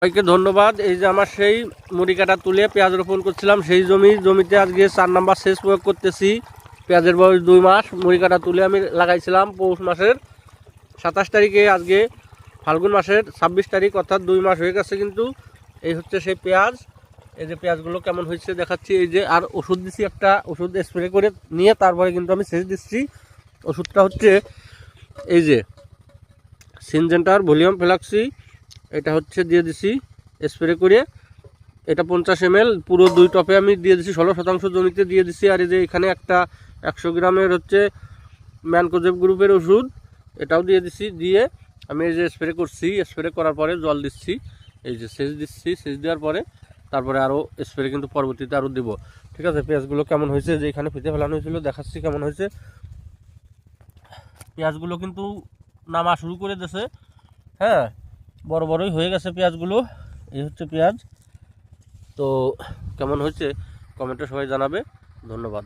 সবাইকে ধন্যবাদ। এই যে আমার সেই মুড়ি কাটা তুলে পেঁয়াজ রোপণ করছিলাম সেই জমিতে আজকে 4 নাম্বার সেচ প্রয়োগ করতেছি। পেঁয়াজের বয়স 2 মাস। মুড়ি কাটা তুলে আমি লাগাইছিলাম পৌষ মাসের 27 তারিখে, আজকে ফাল্গুন মাসের 26 তারিখ, অর্থাৎ 2 মাস হয়ে গেছে। কিন্তু এই হচ্ছে সেই পেঁয়াজ। এই যে পেঁয়াজগুলো কেমন হয়েছে দেখাচ্ছি। এই যে আর ওষুধ দিচ্ছি, একটা ওষুধ স্প্রে করে নিয়ে তারপরে কিন্তু আমি সেচ দিচ্ছি। ওষুধটা হচ্ছে এই যে সিনজেন্টার ভলিউম ফ্লাক্সি, এটা হচ্ছে দিয়ে দিছি স্প্রে করে। এটা 50 ml পুরো 2 টপে আমি দিয়ে দিছি, 16% জমিতে দিয়ে দিছি। আর এই যে এখানে একটা 100 গ্রামের হচ্ছে ম্যানকোজেব গ্রুপের ওষুধ, এটাও দিয়ে দিছি। দিয়ে আমি এই যে স্প্রে করছি, স্প্রে করার পরে জল দিচ্ছি, এই যে সেচ দিচ্ছি। সেচ দেওয়ার পরে তারপরে আরও স্প্রে কিন্তু পরবর্তীতে আরও দেবো। ঠিক আছে, পেঁয়াজগুলো কেমন হয়েছে যে এখানে ফিতে ফেলানো হয়েছিল দেখাচ্ছি কেমন হয়েছে। পেঁয়াজগুলো কিন্তু নামা শুরু করে দিয়েছে। হ্যাঁ, বড় বড়ই হয়ে গেছে পেঁয়াজগুলো। এই হচ্ছে পেঁয়াজ। তো কেমন হয়েছে কমেন্টে সবাই জানাবে। ধন্যবাদ।